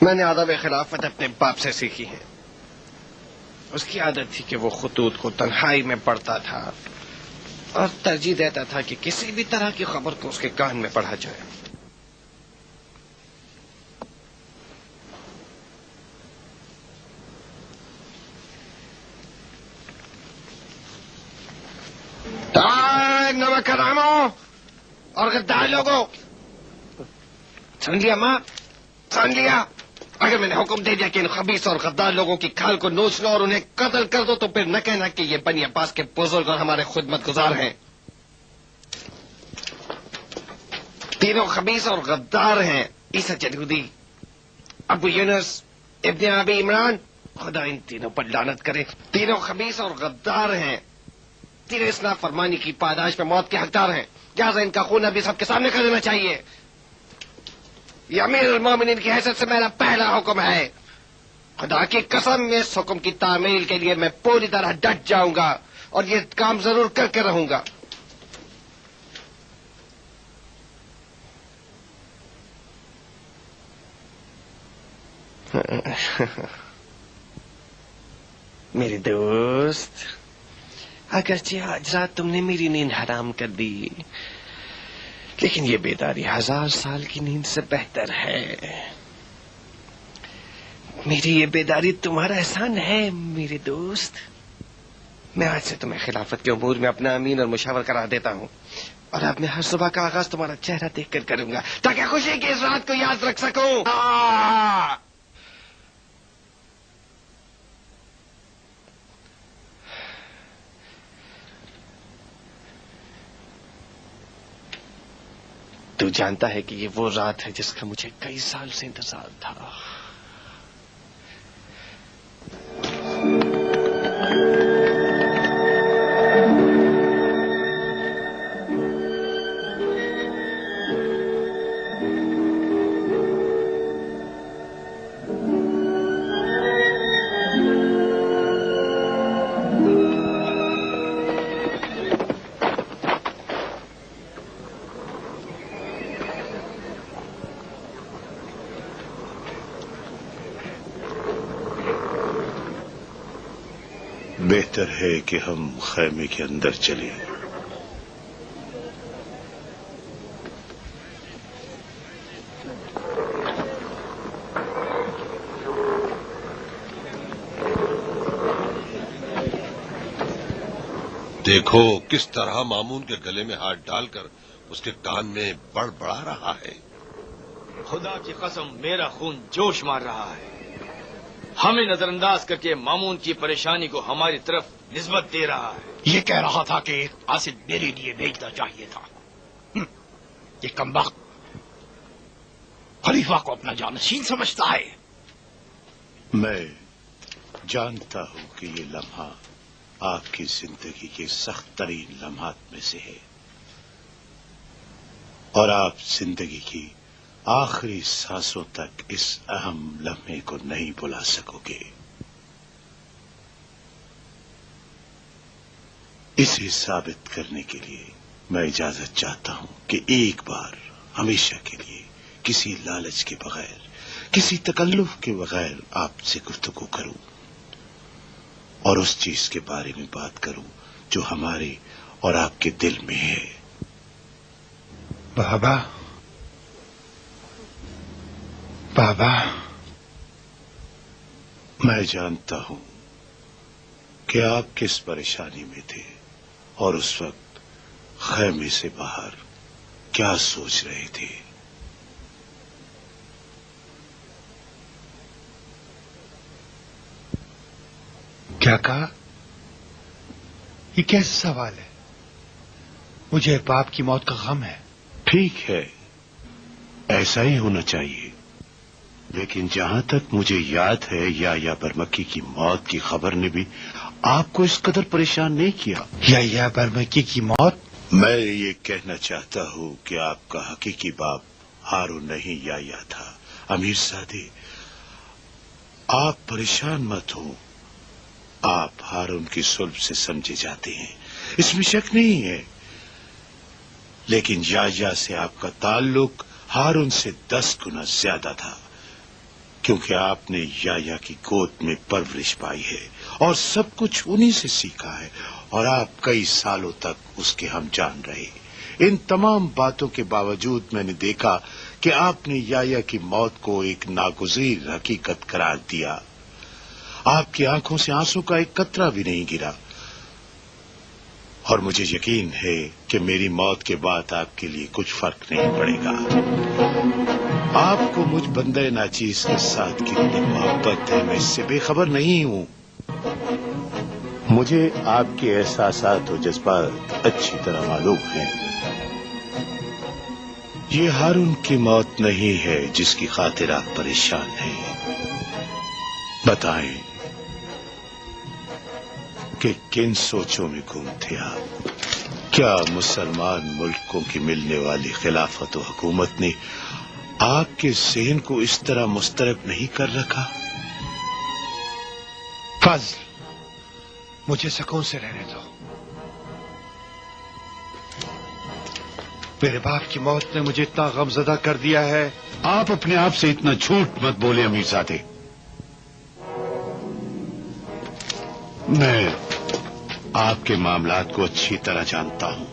میں نے آداب خلافت اپنے باپ سے سیکھی ہے. اس کی عادت تھی کہ وہ خطوط کو تنہائی میں پڑھتا تھا اور ترجیح دیتا تھا کہ کسی بھی طرح کی خبر کو اس کے کان میں پڑھا جائے. نمک حراموں اور غدار لوگوں، سن لیا ماں، سن لیا. اگر میں نے حکم دے دیا کہ ان خبیث اور غدار لوگوں کی کھال کو نوچ لو اور انہیں قتل کر دو تو پھر نہ کہنا کہ یہ بنی عباس کے بزرگ اور ہمارے خدمت گزار ہیں. تینوں خبیث اور غدار ہیں. عیسیٰ یہودی، ابو یونس، ابن ابی عمران، خدا ان تینوں پر لعنت کرے. تینوں خبیث اور غدار ہیں. تینوں اصلاح فرمانی کی پاداش میں موت کے حقدار ہیں. لہٰذا ان کا خون ابھی سب کے سامنے کر دینا چاہیے. یہ امیر المومنین کی حیثیت سے میرا پہلا حکم ہے. خدا کی قسم میں اس حکم کی تعمیل کے لیے میں پوری طرح ڈٹ جاؤں گا اور یہ کام ضرور کر کے رہوں گا. میرے دوست، اگرچہ آج رات تم نے میری نیند حرام کر دی، لیکن یہ بیداری 1000 سال کی نیند سے بہتر ہے. میری یہ بیداری تمہارا احسان ہے میرے دوست. میں آج سے تمہیں خلافت کے امور میں اپنا امین اور مشاور قرار دیتا ہوں، اور اب میں ہر صبح کا آغاز تمہارا چہرہ دیکھ کر کروں گا تاکہ خوشی کی اس رات کو یاد رکھ سکوں. تو جانتا ہے کہ یہ وہ رات ہے جس کا مجھے کئی سال سے انتظار تھا. بہتر ہے کہ ہم خیمے کے اندر چلیں. دیکھو کس طرح مامون کے گلے میں ہاتھ ڈال کر اس کے کان میں بڑبڑا رہا ہے. خدا کی قسم میرا خون جوش مار رہا ہے. ہمیں نظر انداز کر کے مامون کی پریشانی کو ہماری طرف نسبت دے رہا ہے. یہ کہہ رہا تھا کہ قاصد میرے لیے بھیجنا چاہیے تھا. یہ کمبخت خلیفہ کو اپنا جانشین سمجھتا ہے. میں جانتا ہوں کہ یہ لمحہ آپ کی زندگی کے سخت ترین لمحات میں سے ہے اور آپ زندگی کی آخری سانسوں تک اس اہم لمحے کو نہیں بھلا سکو گے. اسے ثابت کرنے کے لیے میں اجازت چاہتا ہوں کہ ایک بار ہمیشہ کے لیے کسی لالچ کے بغیر، کسی تکلف کے بغیر آپ سے گفتگو کروں اور اس چیز کے بارے میں بات کروں جو ہمارے اور آپ کے دل میں ہے. بابا بابا، میں جانتا ہوں کہ آپ کس پریشانی میں تھے اور اس وقت خیمے سے باہر کیا سوچ رہے تھے. کیا کہا؟ یہ کیسا سوال ہے؟ مجھے باپ کی موت کا غم ہے. ٹھیک ہے، ایسا ہی ہونا چاہیے، لیکن جہاں تک مجھے یاد ہے یا برمکی کی موت کی خبر نے بھی آپ کو اس قدر پریشان نہیں کیا. یا برمکی کی موت؟ میں یہ کہنا چاہتا ہوں کہ آپ کا حقیقی باپ ہارون نہیں یا تھا. امیر زادے، آپ پریشان مت ہوں، آپ ہارون کی صلب سے سمجھے جاتے ہیں، اس میں شک نہیں ہے، لیکن یا سے آپ کا تعلق ہارون سے 10 گنا زیادہ تھا، کیونکہ آپ نے یا کی گود میں پرورش پائی ہے اور سب کچھ انہی سے سیکھا ہے، اور آپ کئی سالوں تک اس کے ہم جان رہے. ان تمام باتوں کے باوجود میں نے دیکھا کہ آپ نے یا کی موت کو ایک ناگزیر حقیقت قرار دیا. آپ کی آنکھوں سے آنسو کا ایک قطرہ بھی نہیں گرا، اور مجھے یقین ہے کہ میری موت کے بعد آپ کے لیے کچھ فرق نہیں پڑے گا. آپ کو مجھ بندے ناچیز کے ساتھ کتنی محبت ہے میں اس سے بے خبر نہیں ہوں. مجھے آپ کے احساسات و جذبات اچھی طرح معلوم ہیں. یہ ہارون کی موت نہیں ہے جس کی خاطر آپ پریشان ہیں. بتائیں کہ کن سوچوں میں گم تھے آپ؟ کیا مسلمان ملکوں کی ملنے والی خلافت و حکومت نے آپ کے ذہن کو اس طرح مسترب نہیں کر رکھا؟ فضل، مجھے سکون سے رہنے دو. میرے باپ کی موت نے مجھے اتنا غمزدہ کر دیا ہے. آپ اپنے آپ سے اتنا جھوٹ مت بولے امیر زادے. میں آپ کے معاملات کو اچھی طرح جانتا ہوں.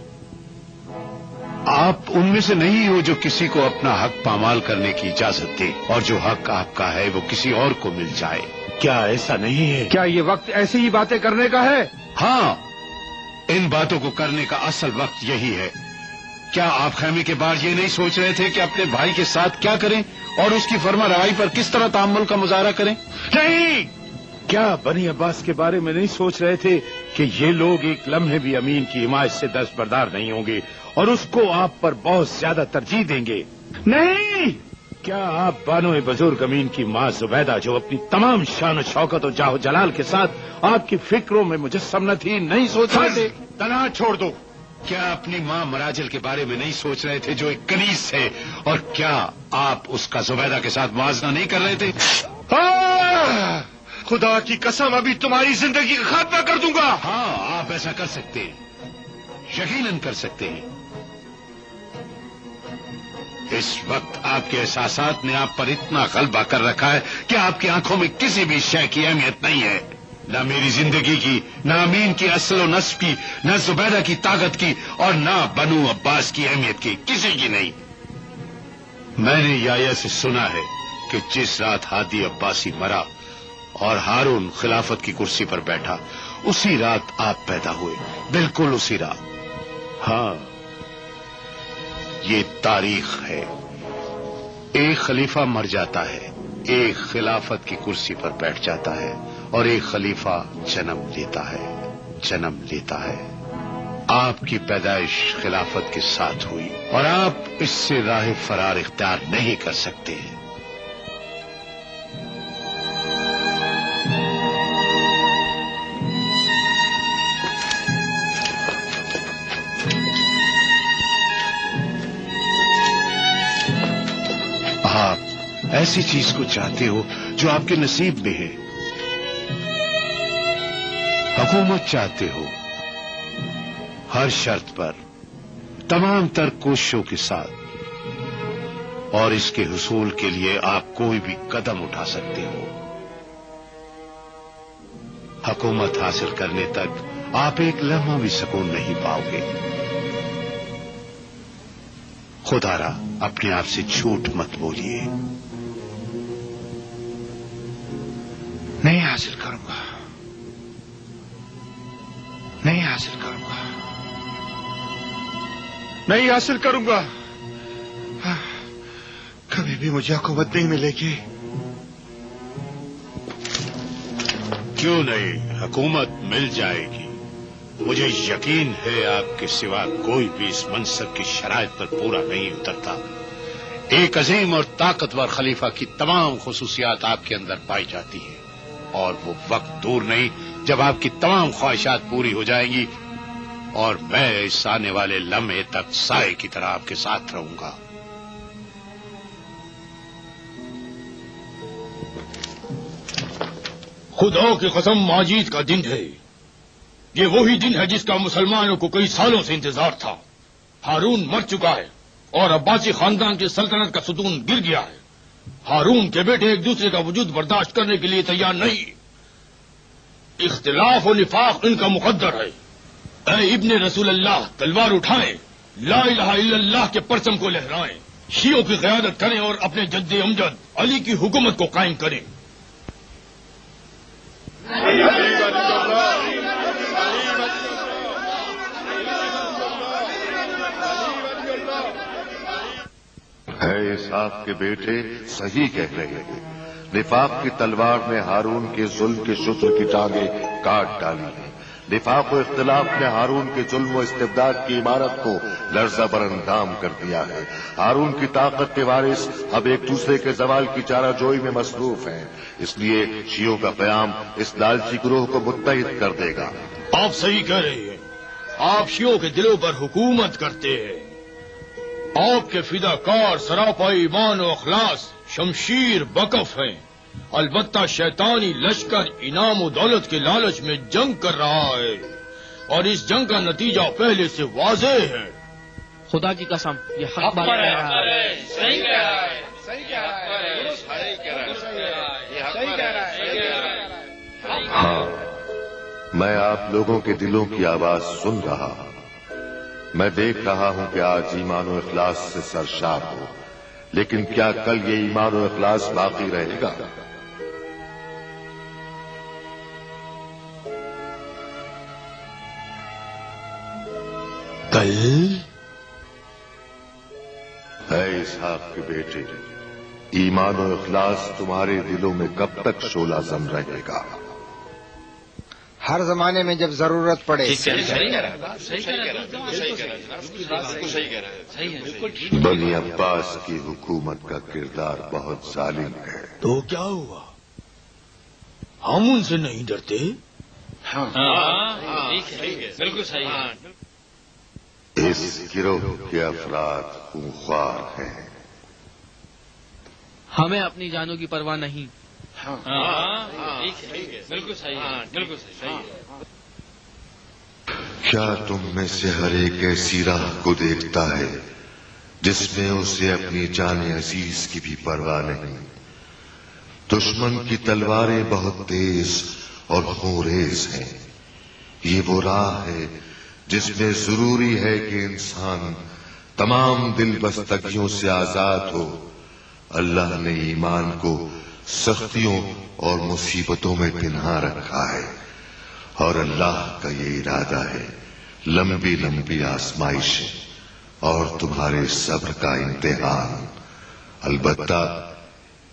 آپ ان میں سے نہیں ہو جو کسی کو اپنا حق پامال کرنے کی اجازت دے اور جو حق آپ کا ہے وہ کسی اور کو مل جائے. کیا ایسا نہیں ہے؟ کیا یہ وقت ایسی ہی باتیں کرنے کا ہے؟ ہاں، ان باتوں کو کرنے کا اصل وقت یہی ہے. کیا آپ خیمے کے باہر یہ نہیں سوچ رہے تھے کہ اپنے بھائی کے ساتھ کیا کریں اور اس کی فرما روائی پر کس طرح تعامل کا مظاہرہ کریں؟ نہیں. کیا بنی عباس کے بارے میں نہیں سوچ رہے تھے کہ یہ لوگ ایک لمحے بھی امین کی حمایت سے دستبردار نہیں ہوں گے اور اس کو آپ پر بہت زیادہ ترجیح دیں گے؟ نہیں. کیا آپ بانو بزرگ امین کی ماں زبیدہ جو اپنی تمام شان و شوکت و جاہ و جلال کے ساتھ آپ کی فکروں میں مجسم نہ تھی نہیں سوچ رہے تھے؟ تنہا چھوڑ دو. کیا اپنی ماں مراجل کے بارے میں نہیں سوچ رہے تھے جو ایک کنیز ہے؟ اور کیا آپ اس کا زبیدہ کے ساتھ موازنہ نہیں کر رہے تھے؟ خدا کی قسم ابھی تمہاری زندگی کا خاتمہ کر دوں گا. ہاں، آپ ایسا کر سکتے ہیں، یقیناً کر سکتے ہیں. اس وقت آپ کے احساسات نے آپ پر اتنا غلبہ کر رکھا ہے کہ آپ کی آنکھوں میں کسی بھی شے کی اہمیت نہیں ہے. نہ میری زندگی کی، نہ امین کی اصل و نسب کی، نہ زبیدہ کی طاقت کی، اور نہ بنو عباس کی اہمیت کی، کسی کی نہیں. میں نے یا سے سنا ہے کہ جس رات ہادی عباسی مرا اور ہارون خلافت کی کرسی پر بیٹھا، اسی رات آپ پیدا ہوئے، بالکل اسی رات. ہاں، یہ تاریخ ہے. ایک خلیفہ مر جاتا ہے ایک خلافت کی کرسی پر بیٹھ جاتا ہے اور ایک خلیفہ جنم لیتا ہے۔ آپ کی پیدائش خلافت کے ساتھ ہوئی اور آپ اس سے راہ فرار اختیار نہیں کر سکتے۔ آپ ایسی چیز کو چاہتے ہو جو آپ کے نصیب میں ہے، حکومت چاہتے ہو، ہر شرط پر، تمام تر کوششوں کے ساتھ، اور اس کے حصول کے لیے آپ کوئی بھی قدم اٹھا سکتے ہو۔ حکومت حاصل کرنے تک آپ ایک لمحہ بھی سکون نہیں پاؤ گے۔ خدا را اپنے آپ سے جھوٹ مت بولیے۔ نہیں حاصل کروں گا، نہیں حاصل کروں گا، نہیں حاصل کروں گا، کبھی بھی مجھے حکومت نہیں ملے گی۔ کیوں نہیں، حکومت مل جائے گی۔ مجھے یقین ہے آپ کے سوا کوئی بھی اس منصب کی شرائط پر پورا نہیں اترتا۔ ایک عظیم اور طاقتور خلیفہ کی تمام خصوصیات آپ کے اندر پائی جاتی ہیں، اور وہ وقت دور نہیں جب آپ کی تمام خواہشات پوری ہو جائیں گی، اور میں اس آنے والے لمحے تک سائے کی طرح آپ کے ساتھ رہوں گا۔ خدا کی قسم ماجید کا دن ہے، یہ وہی دن ہے جس کا مسلمانوں کو کئی سالوں سے انتظار تھا۔ ہارون مر چکا ہے اور عباسی خاندان کی سلطنت کا ستون گر گیا ہے۔ ہارون کے بیٹے ایک دوسرے کا وجود برداشت کرنے کے لیے تیار نہیں، اختلاف و نفاق ان کا مقدر ہے۔ اے ابن رسول اللہ، تلوار اٹھائیں، لا الہ الا اللہ کے پرچم کو لہرائیں، شیعوں کی قیادت کریں اور اپنے جد امجد علی کی حکومت کو قائم کریں۔ ہے اسحاق کے بیٹے صحیح کہہ رہے ہیں، نفاق کی تلوار نے ہارون کے ظلم کے شتر کی ٹانگیں کاٹ ڈالی ہیں۔ نفاق و اختلاف نے ہارون کے ظلم و استبداد کی عمارت کو لرزہ بر اندام کر دیا ہے۔ ہارون کی طاقت کے وارث اب ایک دوسرے کے زوال کی چارہ جوئی میں مصروف ہیں، اس لیے شیعوں کا قیام اس لالچی گروہ کو متحد کر دے گا۔ آپ صحیح کہہ رہے ہیں، آپ شیعوں کے دلوں پر حکومت کرتے ہیں۔ آپ کے فدا کار سراپا ایمان و اخلاص شمشیر بکف ہیں، البتہ شیطانی لشکر انعام و دولت کے لالچ میں جنگ کر رہا ہے، اور اس جنگ کا نتیجہ پہلے سے واضح ہے۔ خدا کی قسم یہ حق بات کہہ رہا ہے۔ صحیح کہہ رہا ہے، صحیح کہہ رہا ہے، صحیح کہہ رہا ہے۔ ہاں، میں آپ لوگوں کے دلوں کی آواز سن رہا ہوں۔ میں دیکھ رہا ہوں کہ آج ایمان و اخلاص سے سرشار ہو، لیکن کیا کل یہ ایمان و اخلاص باقی رہے گا؟ کل ہے اسحاق کے بیٹے، ایمان و اخلاص تمہارے دلوں میں کب تک شعلہ زن رہے گا؟ ہر زمانے میں جب ضرورت پڑے۔ بنی عباس کی حکومت کا کردار بہت ظالم ہے۔ تو کیا ہوا؟ ہم ان سے نہیں ڈرتے؟ بالکل صحیح۔ اس گروہ کے افراد خونخوار ہیں۔ ہمیں اپنی جانوں کی پرواہ نہیں۔ بالکل صحیح، بالکل صحیح۔ کیا تم میں سے ہر ایک ایسی راہ کو دیکھتا ہے جس میں اسے اپنی جان عزیز کی بھی پرواہ نہیں؟ دشمن کی تلواریں بہت تیز اور خونریز ہیں۔ یہ وہ راہ ہے جس میں ضروری ہے کہ انسان تمام دل بستگیوں سے آزاد ہو۔ اللہ نے ایمان کو سختیوں اور مصیبتوں میں پنہا رکھا ہے، اور اللہ کا یہ ارادہ ہے لمبی لمبی آزمائشیں اور تمہارے صبر کا امتحان۔ البتہ